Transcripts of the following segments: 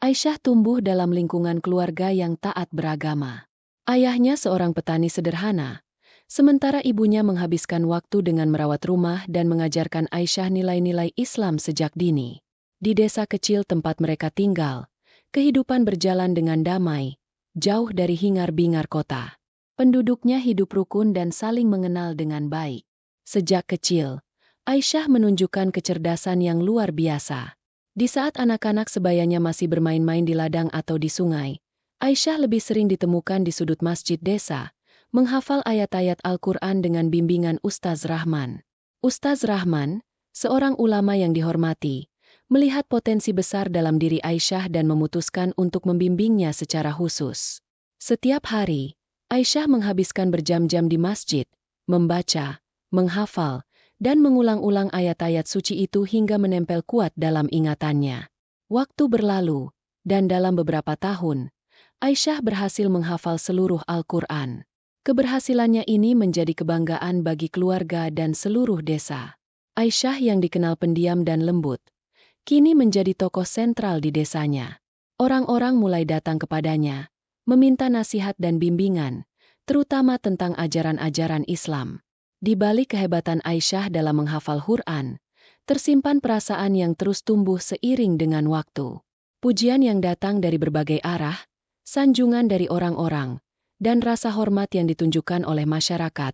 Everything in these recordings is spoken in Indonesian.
Aisyah tumbuh dalam lingkungan keluarga yang taat beragama. Ayahnya seorang petani sederhana, sementara ibunya menghabiskan waktu dengan merawat rumah dan mengajarkan Aisyah nilai-nilai Islam sejak dini. Di desa kecil tempat mereka tinggal, kehidupan berjalan dengan damai, jauh dari hingar-bingar kota. Penduduknya hidup rukun dan saling mengenal dengan baik. Sejak kecil, Aisyah menunjukkan kecerdasan yang luar biasa. Di saat anak-anak sebayanya masih bermain-main di ladang atau di sungai, Aisyah lebih sering ditemukan di sudut masjid desa, menghafal ayat-ayat Al-Quran dengan bimbingan Ustaz Rahman. Ustaz Rahman, seorang ulama yang dihormati, melihat potensi besar dalam diri Aisyah dan memutuskan untuk membimbingnya secara khusus. Setiap hari, Aisyah menghabiskan berjam-jam di masjid, membaca, menghafal, dan mengulang-ulang ayat-ayat suci itu hingga menempel kuat dalam ingatannya. Waktu berlalu, dan dalam beberapa tahun, Aisyah berhasil menghafal seluruh Al-Quran. Keberhasilannya ini menjadi kebanggaan bagi keluarga dan seluruh desa. Aisyah yang dikenal pendiam dan lembut, kini menjadi tokoh sentral di desanya. Orang-orang mulai datang kepadanya, meminta nasihat dan bimbingan, terutama tentang ajaran-ajaran Islam. Di balik kehebatan Aisyah dalam menghafal Quran, tersimpan perasaan yang terus tumbuh seiring dengan waktu. Pujian yang datang dari berbagai arah, sanjungan dari orang-orang, dan rasa hormat yang ditunjukkan oleh masyarakat,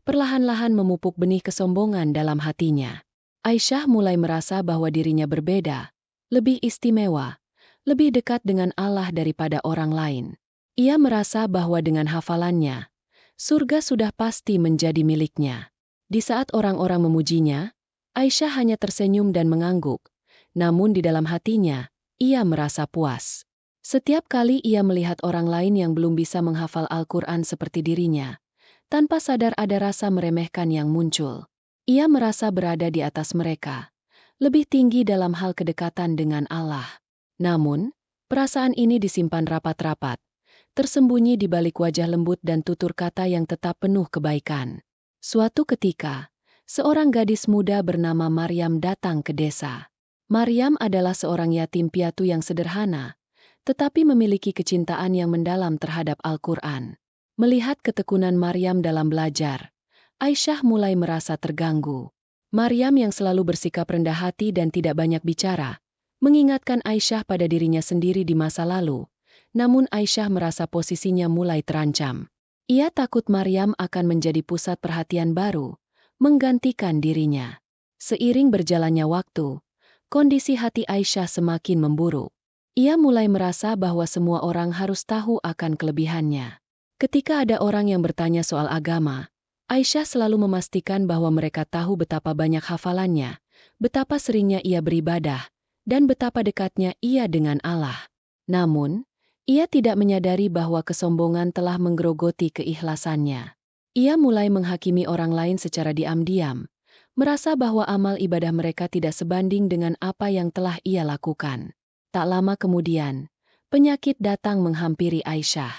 perlahan-lahan memupuk benih kesombongan dalam hatinya. Aisyah mulai merasa bahwa dirinya berbeda, lebih istimewa, lebih dekat dengan Allah daripada orang lain. Ia merasa bahwa dengan hafalannya, surga sudah pasti menjadi miliknya. Di saat orang-orang memujinya, Aisyah hanya tersenyum dan mengangguk, namun di dalam hatinya, ia merasa puas. Setiap kali ia melihat orang lain yang belum bisa menghafal Al-Quran seperti dirinya, tanpa sadar ada rasa meremehkan yang muncul. Ia merasa berada di atas mereka, lebih tinggi dalam hal kedekatan dengan Allah. Namun, perasaan ini disimpan rapat-rapat, tersembunyi di balik wajah lembut dan tutur kata yang tetap penuh kebaikan. Suatu ketika, seorang gadis muda bernama Maryam datang ke desa. Maryam adalah seorang yatim piatu yang sederhana, tetapi memiliki kecintaan yang mendalam terhadap Al-Quran. Melihat ketekunan Maryam dalam belajar, Aisyah mulai merasa terganggu. Maryam yang selalu bersikap rendah hati dan tidak banyak bicara, mengingatkan Aisyah pada dirinya sendiri di masa lalu. Namun Aisyah merasa posisinya mulai terancam. Ia takut Maryam akan menjadi pusat perhatian baru, menggantikan dirinya. Seiring berjalannya waktu, kondisi hati Aisyah semakin memburuk. Ia mulai merasa bahwa semua orang harus tahu akan kelebihannya. Ketika ada orang yang bertanya soal agama, Aisyah selalu memastikan bahwa mereka tahu betapa banyak hafalannya, betapa seringnya ia beribadah, dan betapa dekatnya ia dengan Allah. Namun, ia tidak menyadari bahwa kesombongan telah menggerogoti keikhlasannya. Ia mulai menghakimi orang lain secara diam-diam, merasa bahwa amal ibadah mereka tidak sebanding dengan apa yang telah ia lakukan. Tak lama kemudian, penyakit datang menghampiri Aisyah.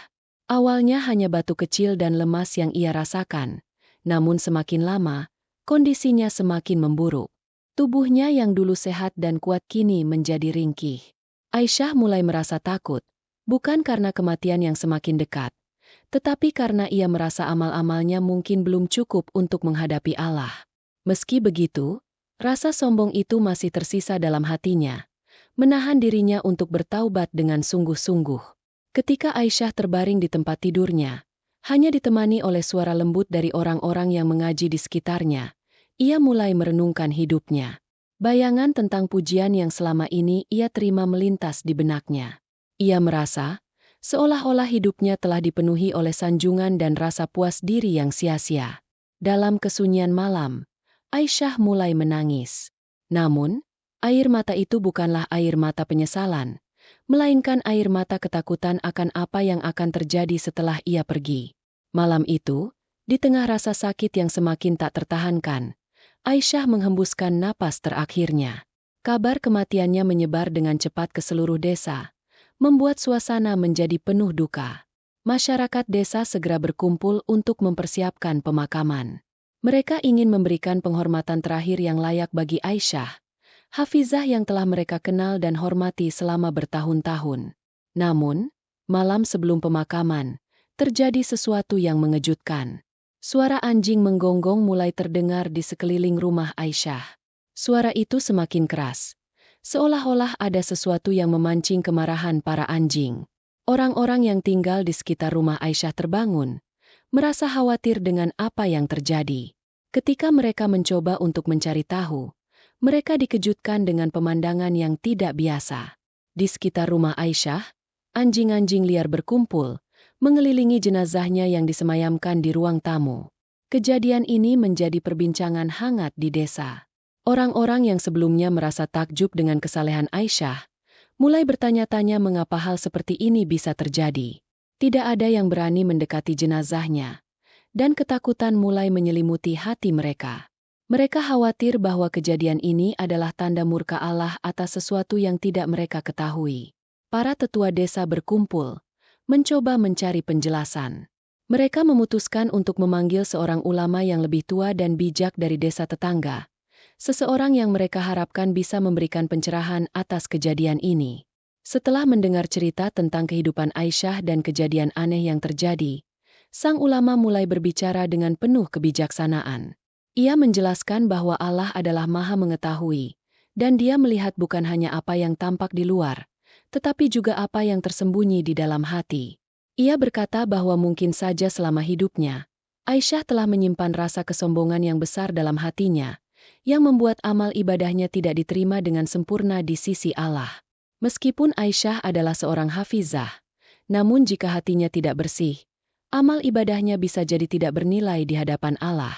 Awalnya hanya batuk kecil dan lemas yang ia rasakan, namun semakin lama, kondisinya semakin memburuk. Tubuhnya yang dulu sehat dan kuat kini menjadi ringkih. Aisyah mulai merasa takut, bukan karena kematian yang semakin dekat, tetapi karena ia merasa amal-amalnya mungkin belum cukup untuk menghadapi Allah. Meski begitu, rasa sombong itu masih tersisa dalam hatinya, menahan dirinya untuk bertaubat dengan sungguh-sungguh. Ketika Aisyah terbaring di tempat tidurnya, hanya ditemani oleh suara lembut dari orang-orang yang mengaji di sekitarnya, ia mulai merenungkan hidupnya. Bayangan tentang pujian yang selama ini ia terima melintas di benaknya. Ia merasa, seolah-olah hidupnya telah dipenuhi oleh sanjungan dan rasa puas diri yang sia-sia. Dalam kesunyian malam, Aisyah mulai menangis. Namun, air mata itu bukanlah air mata penyesalan, melainkan air mata ketakutan akan apa yang akan terjadi setelah ia pergi. Malam itu, di tengah rasa sakit yang semakin tak tertahankan, Aisyah menghembuskan napas terakhirnya. Kabar kematiannya menyebar dengan cepat ke seluruh desa, membuat suasana menjadi penuh duka. Masyarakat desa segera berkumpul untuk mempersiapkan pemakaman. Mereka ingin memberikan penghormatan terakhir yang layak bagi Aisyah, hafizah yang telah mereka kenal dan hormati selama bertahun-tahun. Namun, malam sebelum pemakaman, terjadi sesuatu yang mengejutkan. Suara anjing menggonggong mulai terdengar di sekeliling rumah Aisyah. Suara itu semakin keras, seolah-olah ada sesuatu yang memancing kemarahan para anjing. Orang-orang yang tinggal di sekitar rumah Aisyah terbangun, merasa khawatir dengan apa yang terjadi. Ketika mereka mencoba untuk mencari tahu, mereka dikejutkan dengan pemandangan yang tidak biasa. Di sekitar rumah Aisyah, anjing-anjing liar berkumpul, mengelilingi jenazahnya yang disemayamkan di ruang tamu. Kejadian ini menjadi perbincangan hangat di desa. Orang-orang yang sebelumnya merasa takjub dengan kesalehan Aisyah, mulai bertanya-tanya mengapa hal seperti ini bisa terjadi. Tidak ada yang berani mendekati jenazahnya, dan ketakutan mulai menyelimuti hati mereka. Mereka khawatir bahwa kejadian ini adalah tanda murka Allah atas sesuatu yang tidak mereka ketahui. Para tetua desa berkumpul, mencoba mencari penjelasan. Mereka memutuskan untuk memanggil seorang ulama yang lebih tua dan bijak dari desa tetangga. Seseorang yang mereka harapkan bisa memberikan pencerahan atas kejadian ini. Setelah mendengar cerita tentang kehidupan Aisyah dan kejadian aneh yang terjadi, sang ulama mulai berbicara dengan penuh kebijaksanaan. Ia menjelaskan bahwa Allah adalah Maha Mengetahui, dan Dia melihat bukan hanya apa yang tampak di luar, tetapi juga apa yang tersembunyi di dalam hati. Ia berkata bahwa mungkin saja selama hidupnya, Aisyah telah menyimpan rasa kesombongan yang besar dalam hatinya, yang membuat amal ibadahnya tidak diterima dengan sempurna di sisi Allah. Meskipun Aisyah adalah seorang hafizah, namun jika hatinya tidak bersih, amal ibadahnya bisa jadi tidak bernilai di hadapan Allah.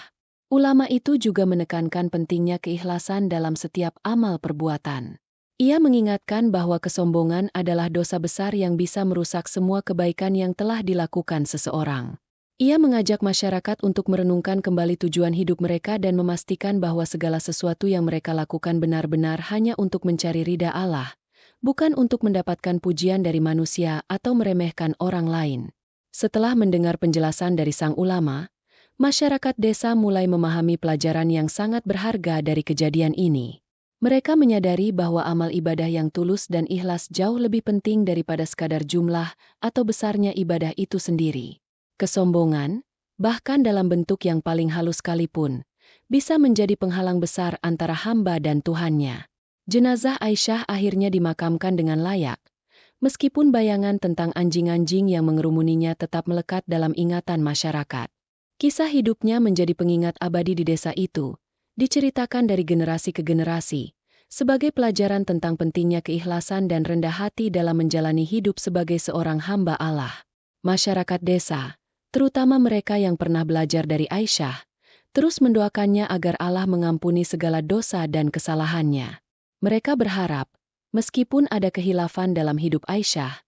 Ulama itu juga menekankan pentingnya keikhlasan dalam setiap amal perbuatan. Ia mengingatkan bahwa kesombongan adalah dosa besar yang bisa merusak semua kebaikan yang telah dilakukan seseorang. Ia mengajak masyarakat untuk merenungkan kembali tujuan hidup mereka dan memastikan bahwa segala sesuatu yang mereka lakukan benar-benar hanya untuk mencari ridha Allah, bukan untuk mendapatkan pujian dari manusia atau meremehkan orang lain. Setelah mendengar penjelasan dari sang ulama, masyarakat desa mulai memahami pelajaran yang sangat berharga dari kejadian ini. Mereka menyadari bahwa amal ibadah yang tulus dan ikhlas jauh lebih penting daripada sekadar jumlah atau besarnya ibadah itu sendiri. Kesombongan, bahkan dalam bentuk yang paling halus sekalipun, bisa menjadi penghalang besar antara hamba dan Tuhannya. Jenazah Aisyah akhirnya dimakamkan dengan layak, meskipun bayangan tentang anjing-anjing yang mengerumuninya tetap melekat dalam ingatan masyarakat. Kisah hidupnya menjadi pengingat abadi di desa itu, diceritakan dari generasi ke generasi, sebagai pelajaran tentang pentingnya keikhlasan dan rendah hati dalam menjalani hidup sebagai seorang hamba Allah. Masyarakat desa, terutama mereka yang pernah belajar dari Aisyah, terus mendoakannya agar Allah mengampuni segala dosa dan kesalahannya. Mereka berharap, meskipun ada khilafan dalam hidup Aisyah,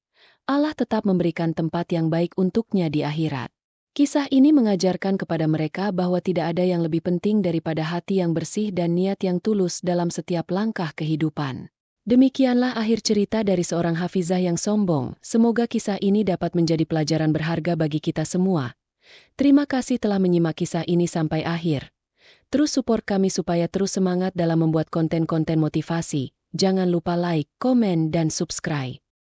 Allah tetap memberikan tempat yang baik untuknya di akhirat. Kisah ini mengajarkan kepada mereka bahwa tidak ada yang lebih penting daripada hati yang bersih dan niat yang tulus dalam setiap langkah kehidupan. Demikianlah akhir cerita dari seorang hafizah yang sombong. Semoga kisah ini dapat menjadi pelajaran berharga bagi kita semua. Terima kasih telah menyimak kisah ini sampai akhir. Terus support kami supaya terus semangat dalam membuat konten-konten motivasi. Jangan lupa like, komen, dan subscribe.